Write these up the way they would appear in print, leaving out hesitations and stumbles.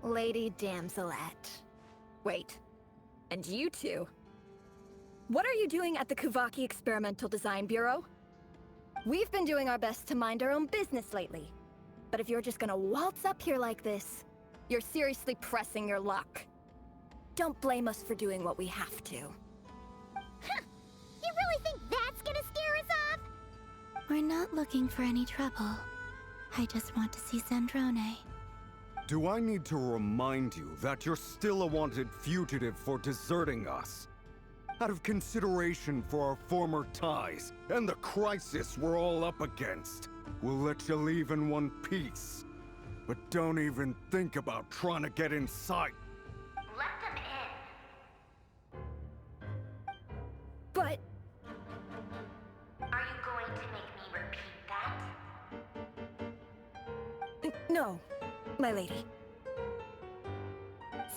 Lady Damselette. Wait, and you two? What are you doing at the Kuvaki Experimental Design Bureau? We've been doing our best to mind our own business lately. But if you're just gonna waltz up here like this, you're seriously pressing your luck. Don't blame us for doing what we have to. Huh! You really think that's gonna scare us off? We're not looking for any trouble. I just want to see Zandrone. Do I need to remind you that you're still a wanted fugitive for deserting us? Out of consideration for our former ties and the crisis we're all up against, we'll let you leave in one piece. But don't even think about trying to get inside. Let them in. But... Are you going to make me repeat that? No, my lady.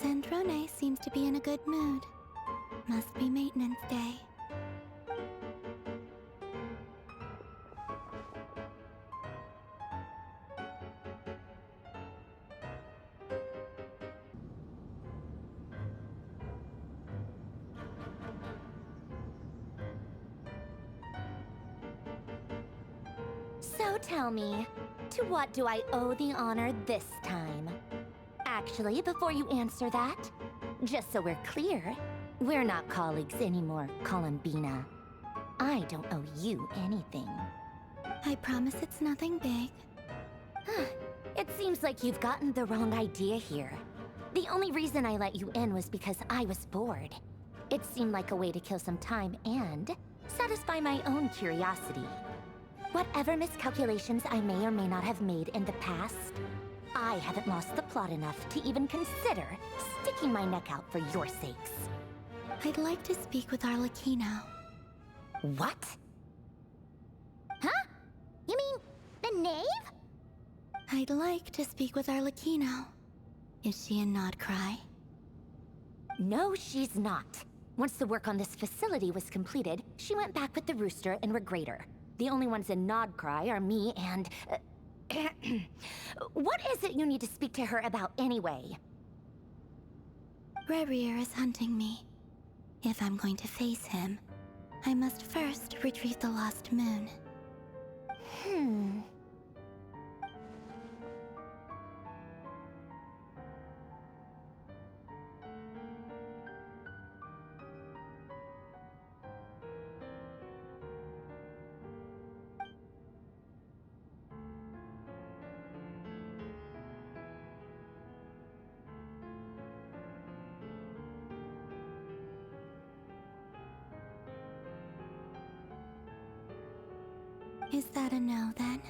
Zandrone seems to be in a good mood. Must be maintenance day. So tell me, to what do I owe the honor this time? Actually, before you answer that, just so we're clear, we're not colleagues anymore, Columbina. I don't owe you anything. I promise it's nothing big. It seems like you've gotten the wrong idea here. The only reason I let you in was because I was bored. It seemed like a way to kill some time and satisfy my own curiosity. Whatever miscalculations I may or may not have made in the past, I haven't lost the plot enough to even consider sticking my neck out for your sakes. I'd like to speak with Arlecchino. What? Huh? You mean the knave? I'd like to speak with Arlecchino. Is she in Nodcry? No, she's not. Once the work on this facility was completed, she went back with the Rooster and Regrator. The only ones in Nodcry are me and... What is it you need to speak to her about anyway? Rebrier is hunting me. If I'm going to face him, I must first retrieve the lost moon. Is that a no, then?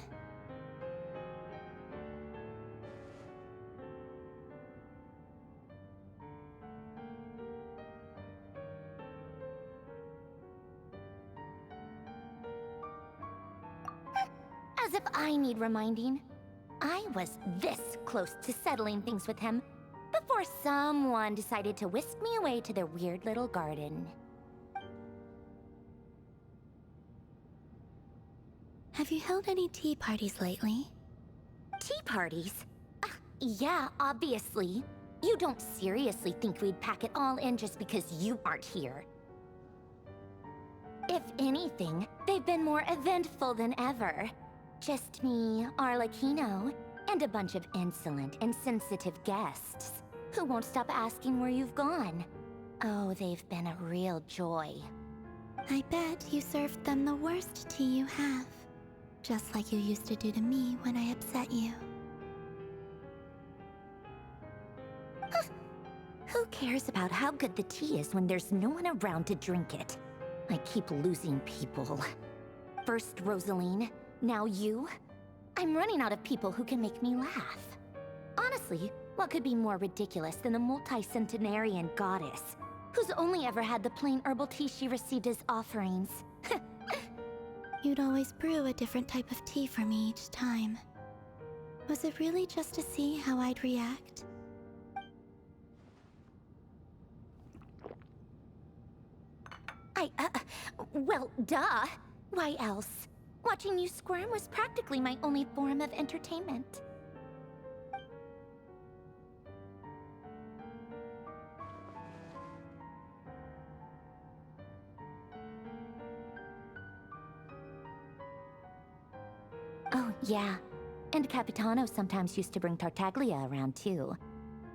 As if I need reminding. I was this close to settling things with him before someone decided to whisk me away to their weird little garden. Have you held any tea parties lately? Tea parties? Yeah, obviously. You don't seriously think we'd pack it all in just because you aren't here. If anything, they've been more eventful than ever. Just me, Arlecchino, and a bunch of insolent and sensitive guests who won't stop asking where you've gone. Oh, they've been a real joy. I bet you served them the worst tea you have. Just like you used to do to me when I upset you. Who cares about how good the tea is when there's no one around to drink it? I keep losing people. First Rosaline, now you. I'm running out of people who can make me laugh. Honestly, what could be more ridiculous than the multi-centenarian goddess, who's only ever had the plain herbal tea she received as offerings? You'd always brew a different type of tea for me each time. Was it really just to see how I'd react? Well, duh. Why else? Watching you squirm was practically my only form of entertainment. Yeah, and Capitano sometimes used to bring Tartaglia around too.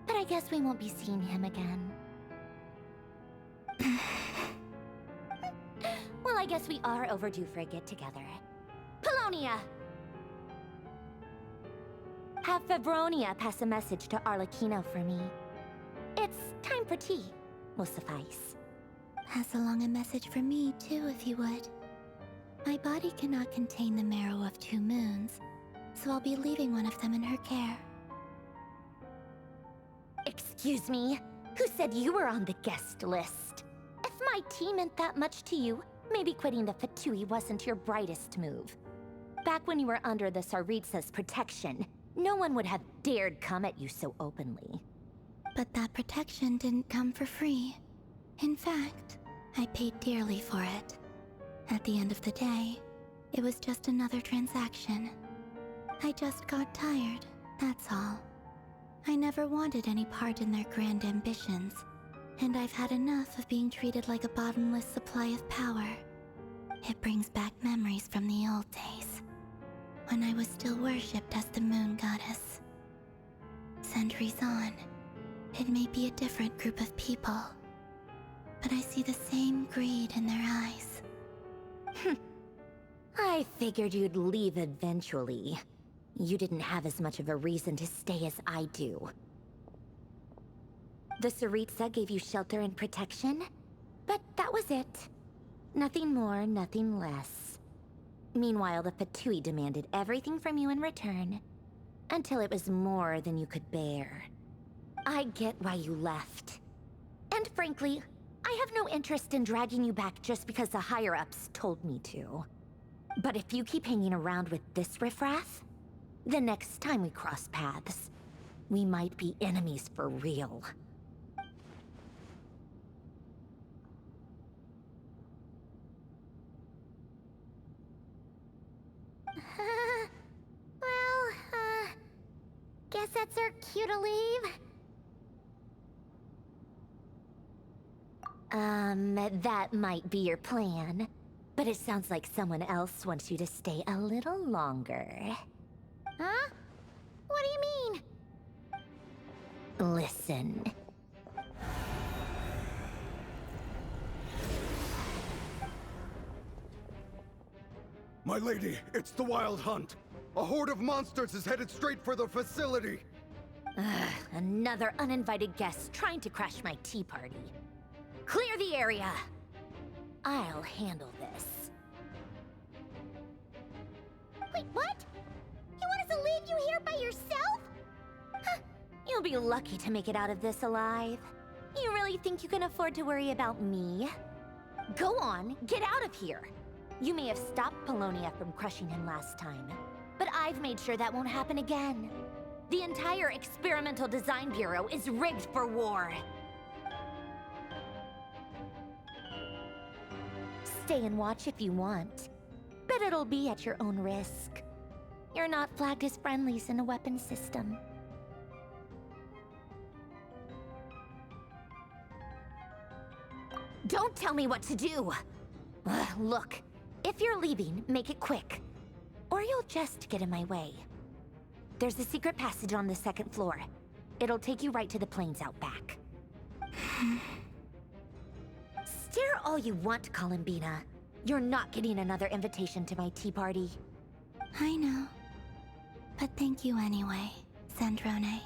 But I guess we won't be seeing him again. Well, I guess we are overdue for a get-together. Polonia! Have Febronia pass a message to Arlecchino for me. It's time for tea. Will suffice. Pass along a message for me, too, if you would. My body cannot contain the marrow of 2 moons, so I'll be leaving one of them in her care. Excuse me? Who said you were on the guest list? If my tea meant that much to you, maybe quitting the Fatui wasn't your brightest move. Back when you were under the Tsaritsa's protection, no one would have dared come at you so openly. But that protection didn't come for free. In fact, I paid dearly for it. At the end of the day, it was just another transaction. I just got tired, that's all. I never wanted any part in their grand ambitions, and I've had enough of being treated like a bottomless supply of power. It brings back memories from the old days, when I was still worshipped as the moon goddess. Centuries on, it may be a different group of people, but I see the same greed in their eyes. I figured you'd leave eventually. You didn't have as much of a reason to stay as I do. The Tsaritsa gave you shelter and protection, but that was it. Nothing more, nothing less. Meanwhile, the Fatui demanded everything from you in return, until it was more than you could bear. I get why you left. And frankly, I have no interest in dragging you back just because the higher-ups told me to. But if you keep hanging around with this riffraff, the next time we cross paths, we might be enemies for real. Guess that's our cue to leave. That might be your plan. But it sounds like someone else wants you to stay a little longer. Huh? What do you mean? Listen. My lady, it's the Wild Hunt. A horde of monsters is headed straight for the facility. Another uninvited guest trying to crash my tea party. Clear the area! I'll handle this. Wait, what? You want us to leave you here by yourself? Huh, you'll be lucky to make it out of this alive. You really think you can afford to worry about me? Go on, get out of here! You may have stopped Polonia from crushing him last time, but I've made sure that won't happen again. The entire Experimental Design Bureau is rigged for war. Stay and watch if you want, but it'll be at your own risk. You're not flagged as friendlies in a weapon system. Don't tell me what to do! Look, if you're leaving, make it quick. Or you'll just get in my way. There's a secret passage on the 2nd floor. It'll take you right to the plains out back. Stare all you want, Columbina. You're not getting another invitation to my tea party. I know. But thank you anyway, Sandrone.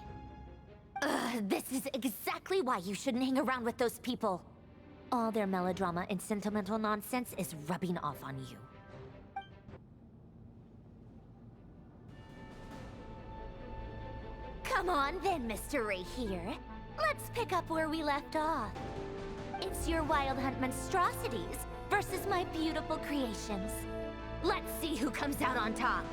This is exactly why you shouldn't hang around with those people. All their melodrama and sentimental nonsense is rubbing off on you. Come on then, Mr. Ray here. Let's pick up where we left off. It's your Wild Hunt monstrosities versus my beautiful creations. Let's see who comes out on top.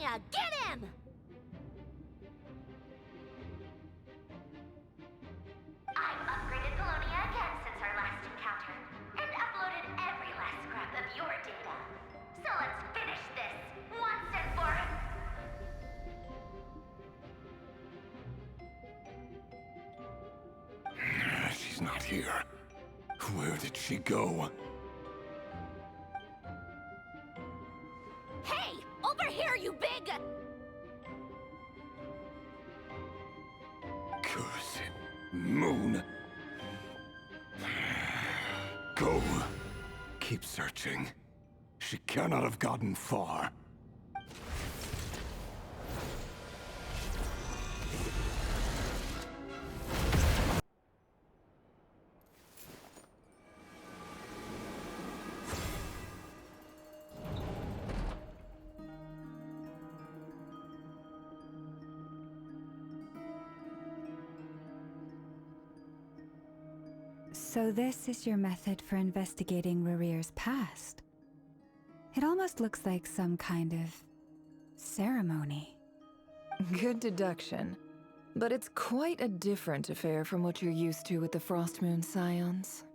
Colonia, get him! I've upgraded Colonia again since our last encounter, and uploaded every last scrap of your data. So let's finish this, once and for She's not here. Where did she go? Hey! Over here, you big... Cursed moon. Go. Keep searching. She cannot have gotten far. So this is your method for investigating Rarir's past. It almost looks like some kind of ceremony. Good deduction. But it's quite a different affair from what you're used to with the Frostmoon Scions.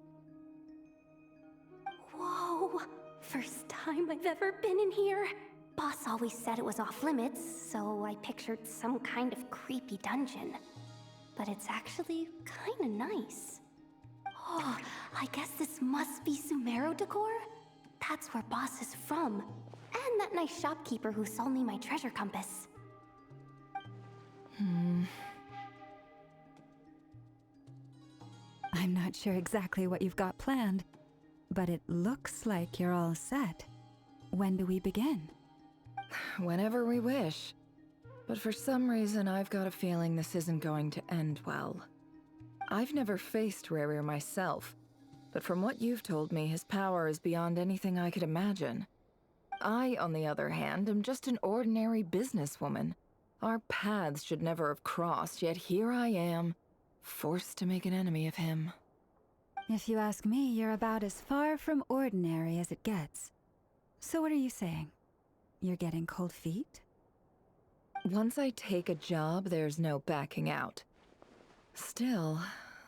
Whoa! First time I've ever been in here. Boss always said it was off limits, so I pictured some kind of creepy dungeon. But it's actually kinda nice. Oh, I guess this must be Sumero decor? That's where Boss is from. And that nice shopkeeper who sold me my treasure compass. I'm not sure exactly what you've got planned, but it looks like you're all set. When do we begin? Whenever we wish. But for some reason, I've got a feeling this isn't going to end well. I've never faced Rarir myself, but from what you've told me, his power is beyond anything I could imagine. I, on the other hand, am just an ordinary businesswoman. Our paths should never have crossed, yet here I am, forced to make an enemy of him. If you ask me, you're about as far from ordinary as it gets. So what are you saying? You're getting cold feet? Once I take a job, there's no backing out. Still,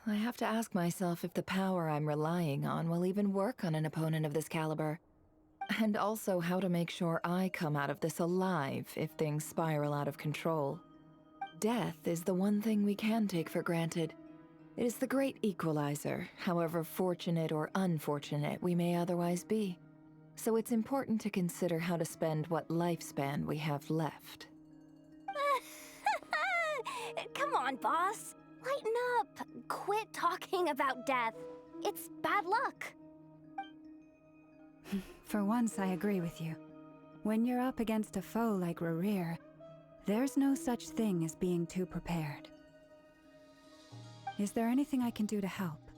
I have to ask myself if the power I'm relying on will even work on an opponent of this caliber. And also how to make sure I come out of this alive if things spiral out of control. Death is the one thing we can take for granted. It is the great equalizer, however fortunate or unfortunate we may otherwise be. So it's important to consider how to spend what lifespan we have left. Come on, boss. Lighten up. Quit talking about death. It's bad luck. For once, I agree with you. When you're up against a foe like Rarir, there's no such thing as being too prepared. Is there anything I can do to help?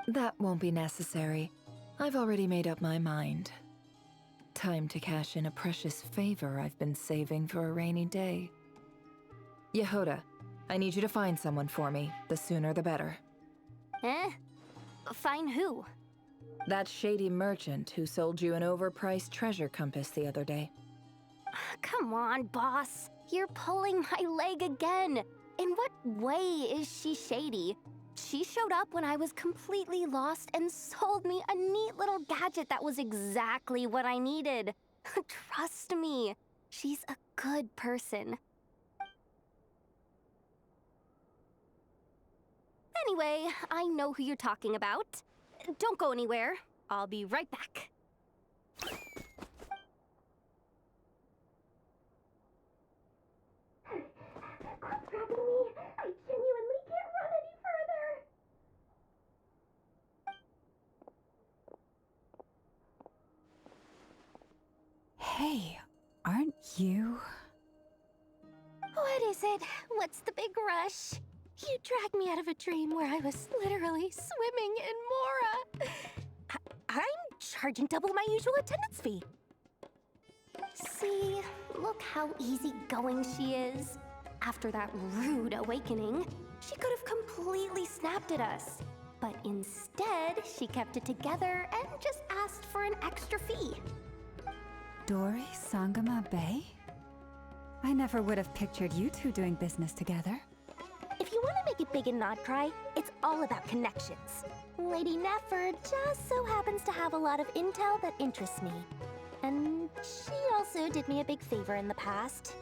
That won't be necessary. I've already made up my mind. Time to cash in a precious favor I've been saving for a rainy day. Yehoda, I need you to find someone for me. The sooner the better. Eh? Find who? That shady merchant who sold you an overpriced treasure compass the other day. Come on, boss. You're pulling my leg again. In what way is she shady? She showed up when I was completely lost and sold me a neat little gadget that was exactly what I needed. Trust me, she's a good person. Anyway, I know who you're talking about. Don't go anywhere. I'll be right back. Quit grabbing me. I genuinely can't run any further. Hey, aren't you... What is it? What's the big rush? You dragged me out of a dream where I was literally swimming in Mora. I'm charging double my usual attendance fee. See, look how easygoing she is. After that rude awakening, she could have completely snapped at us. But instead, she kept it together and just asked for an extra fee. Dori Sangama Bay? I never would have pictured you two doing business together. If you want to make it big in Nodcry, it's all about connections. Lady Nefer just so happens to have a lot of intel that interests me. And she also did me a big favor in the past.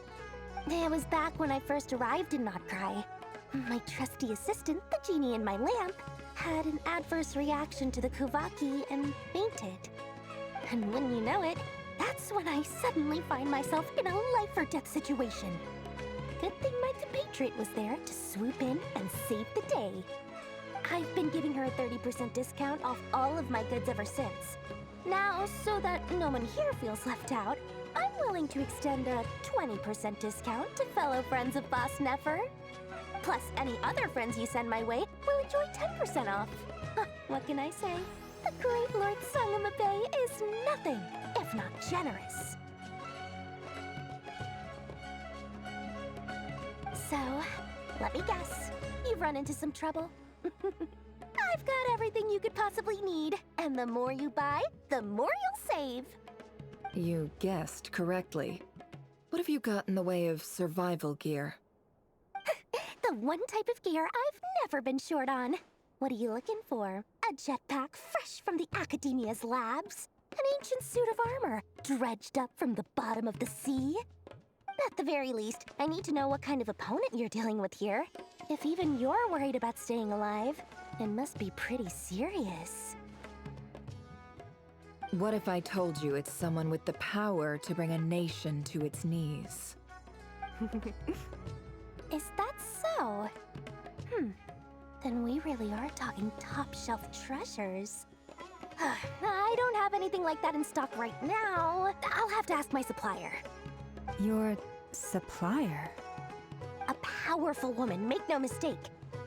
It was back when I first arrived in Nodcry. My trusty assistant, the genie in my lamp, had an adverse reaction to the Kuvaki and fainted. And when you know it, that's when I suddenly find myself in a life-or-death situation. Good thing my compatriot was there to swoop in and save the day. I've been giving her a 30% discount off all of my goods ever since. Now, so that no one here feels left out, I'm willing to extend a 20% discount to fellow friends of Boss Nefer. Plus, any other friends you send my way will enjoy 10% off. What can I say? The great Lord Sangamabe is nothing if not generous. So, let me guess. You've run into some trouble? I've got everything you could possibly need. And the more you buy, the more you'll save. You guessed correctly. What have you got in the way of survival gear? The one type of gear I've never been short on. What are you looking for? A jetpack fresh from the Academia's labs? An ancient suit of armor dredged up from the bottom of the sea? At the very least, I need to know what kind of opponent you're dealing with here. If even you're worried about staying alive, it must be pretty serious. What if I told you it's someone with the power to bring a nation to its knees? Is that so? Then we really are talking top-shelf treasures. I don't have anything like that in stock right now. I'll have to ask my supplier. Your supplier? A powerful woman, make no mistake.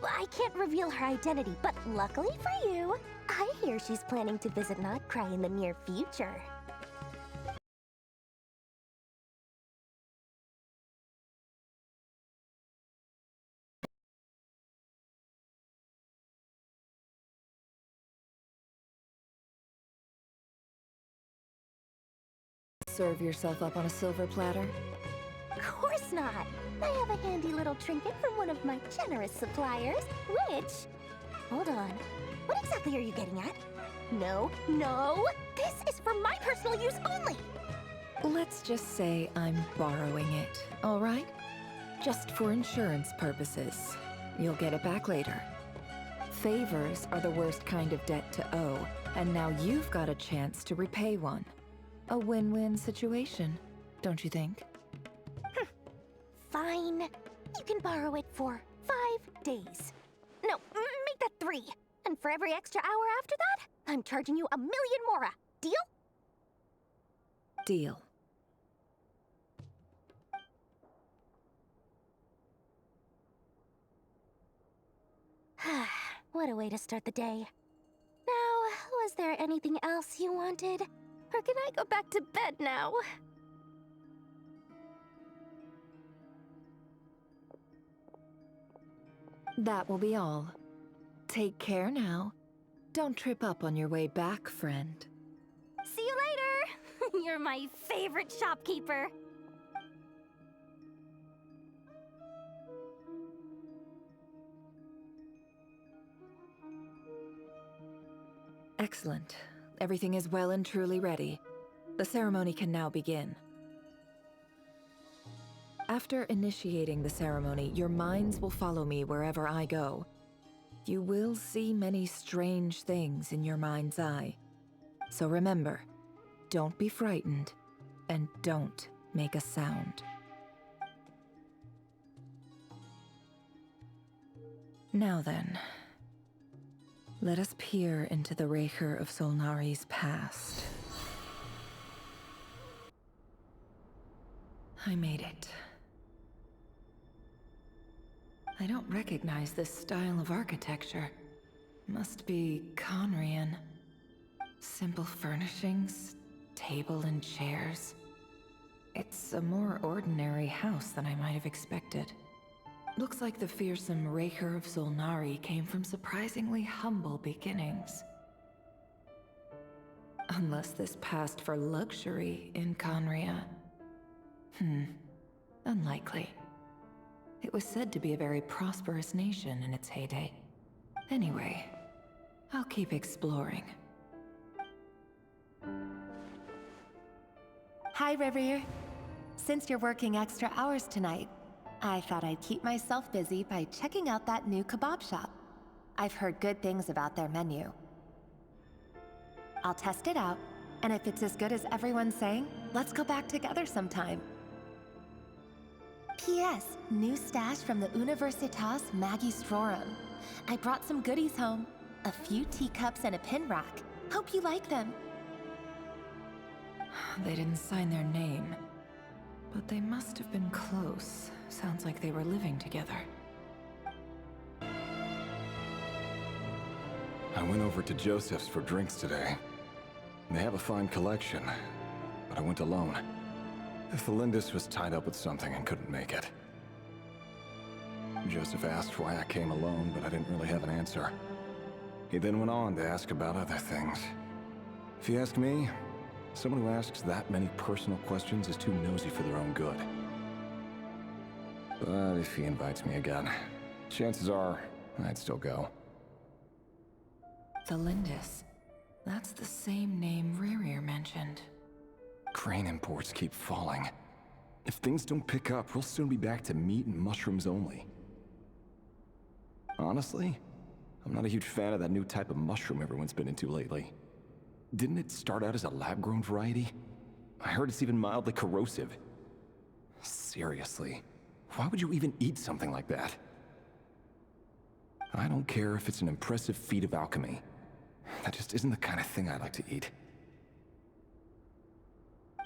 I can't reveal her identity, but luckily for you, I hear she's planning to visit Nodcry in the near future. Serve yourself up on a silver platter? Of course not! I have a handy little trinket from one of my generous suppliers, which... Hold on. What exactly are you getting at? No, no! This is for my personal use only! Let's just say I'm borrowing it, all right? Just for insurance purposes. You'll get it back later. Favors are the worst kind of debt to owe, and now you've got a chance to repay one. A win-win situation, don't you think? Fine. You can borrow it for 5 days. No, make that 3. And for every extra hour after that, I'm charging you 1,000,000 mora. Deal? Deal. What a way to start the day. Now, was there anything else you wanted? Or can I go back to bed now? That will be all. Take care now. Don't trip up on your way back, friend. See you later! You're my favorite shopkeeper. Excellent. Everything is well and truly ready. The ceremony can now begin. After initiating the ceremony, your minds will follow me wherever I go. You will see many strange things in your mind's eye. So remember, don't be frightened, and don't make a sound. Now then, let us peer into the Raker of Solnari's past. I made it. I don't recognize this style of architecture. Must be Conrian. Simple furnishings, table and chairs. It's a more ordinary house than I might have expected. Looks like the fearsome Raker of Solnari came from surprisingly humble beginnings. Unless this passed for luxury in Conria. Unlikely. It was said to be a very prosperous nation in its heyday. Anyway, I'll keep exploring. Hi, Rivier. Since you're working extra hours tonight, I thought I'd keep myself busy by checking out that new kebab shop. I've heard good things about their menu. I'll test it out, and if it's as good as everyone's saying, let's go back together sometime. P.S. New stash from the Universitas Magistrorum. I brought some goodies home. A few teacups and a pin rack. Hope you like them. They didn't sign their name, but they must have been close. Sounds like they were living together. I went over to Joseph's for drinks today. They have a fine collection, but I went alone. Thelindis was tied up with something and couldn't make it. Joseph asked why I came alone, but I didn't really have an answer. He then went on to ask about other things. If you ask me, someone who asks that many personal questions is too nosy for their own good. But if he invites me again, chances are I'd still go. Thelindis. That's the same name Rerir mentioned. Crane imports keep falling. If things don't pick up, we'll soon be back to meat and mushrooms only. Honestly, I'm not a huge fan of that new type of mushroom everyone's been into lately. Didn't it start out as a lab-grown variety? I heard it's even mildly corrosive. Seriously, why would you even eat something like that? I don't care if it's an impressive feat of alchemy. That just isn't the kind of thing I like to eat.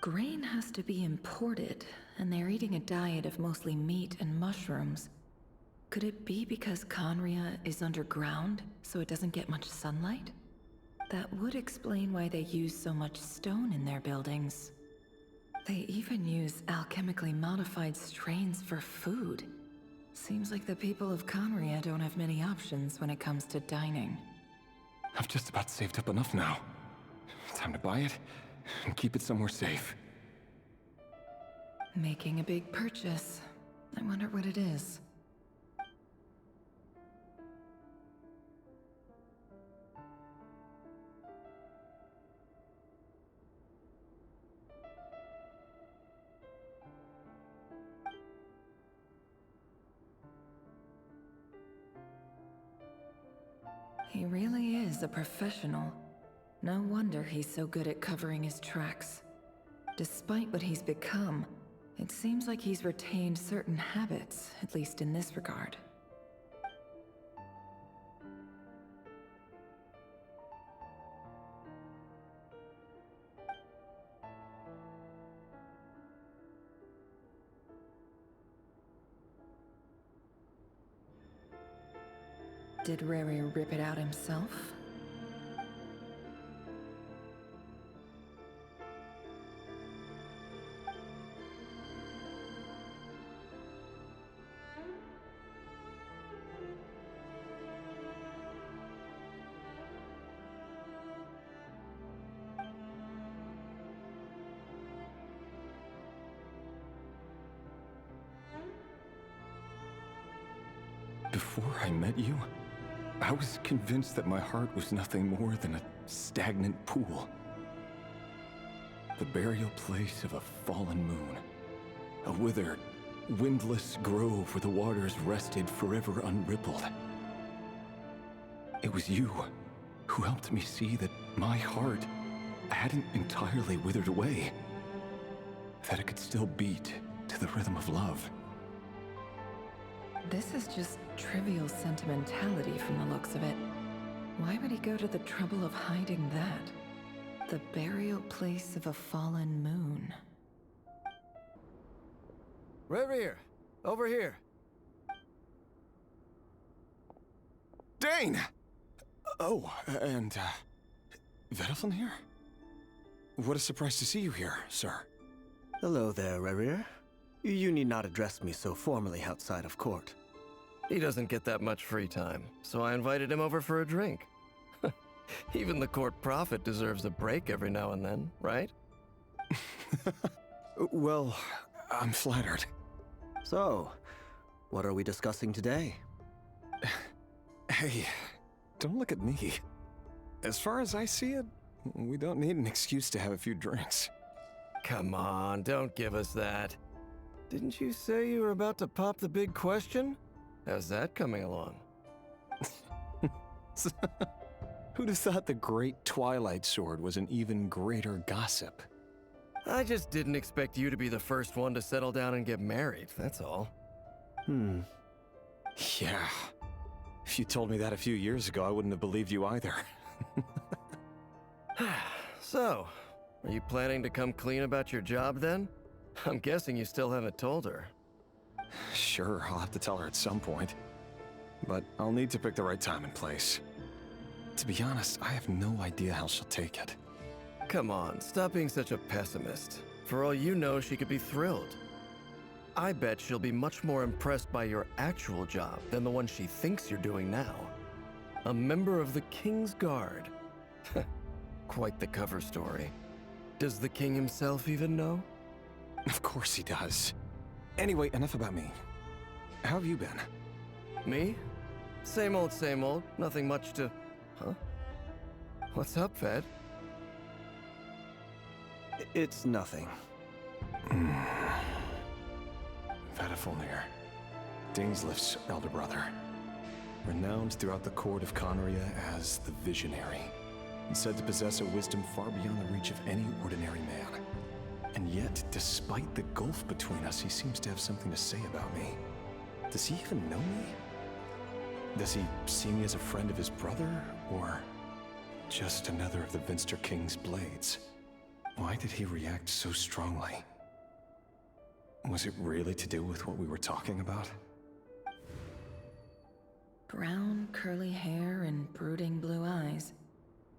Grain has to be imported, and they're eating a diet of mostly meat and mushrooms. Could it be because Conria is underground, so it doesn't get much sunlight? That would explain why they use so much stone in their buildings. They even use alchemically modified strains for food. Seems like the people of Conria don't have many options when it comes to dining. I've just about saved up enough now. Time to buy it and keep it somewhere safe. Making a big purchase. I wonder what it is. He really is a professional. No wonder he's so good at covering his tracks. Despite what he's become, it seems like he's retained certain habits, at least in this regard. Did Rerir rip it out himself? Before I met you, I was convinced that my heart was nothing more than a stagnant pool. The burial place of a fallen moon. A withered, windless grove where the waters rested forever unrippled. It was you who helped me see that my heart hadn't entirely withered away. That it could still beat to the rhythm of love. This is just trivial sentimentality from the looks of it. Why would he go to the trouble of hiding that? The burial place of a fallen moon. Rerir, over here. Dane! Oh, and, Vedelfin here? What a surprise to see you here, sir. Hello there, Rerir. You need not address me so formally outside of court. He doesn't get that much free time, so I invited him over for a drink. Even the court prophet deserves a break every now and then, right? Well, I'm flattered. So, what are we discussing today? Hey, don't look at me. As far as I see it, we don't need an excuse to have a few drinks. Come on, don't give us that. Didn't you say you were about to pop the big question? How's that coming along? Who'd have thought the great Twilight Sword was an even greater gossip? I just didn't expect you to be the first one to settle down and get married, that's all. Yeah. If you told me that a few years ago, I wouldn't have believed you either. So, are you planning to come clean about your job then? I'm guessing you still haven't told her. Sure, I'll have to tell her at some point. But I'll need to pick the right time and place. To be honest, I have no idea how she'll take it. Come on, stop being such a pessimist. For all you know, she could be thrilled. I bet she'll be much more impressed by your actual job than the one she thinks you're doing now. A member of the King's Guard. Quite the cover story. Does the king himself even know? Of course he does. Anyway, enough about me. How have you been? Me? Same old, same old. Nothing much to... Huh? What's up, Fed? It's nothing. Vadafulnir, Dainslift's elder brother. Renowned throughout the court of Conria as the Visionary, and said to possess a wisdom far beyond the reach of any ordinary man. And yet, despite the gulf between us, he seems to have something to say about me. Does he even know me? Does he see me as a friend of his brother, or just another of the Vinster King's blades? Why did he react so strongly? Was it really to do with what we were talking about? Brown, curly hair and brooding blue eyes.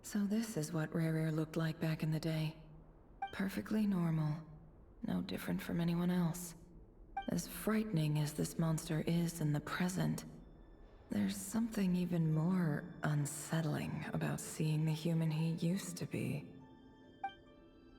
So this is what Rerir looked like back in the day. Perfectly normal. No different from anyone else. As frightening as this monster is in the present, there's something even more unsettling about seeing the human he used to be.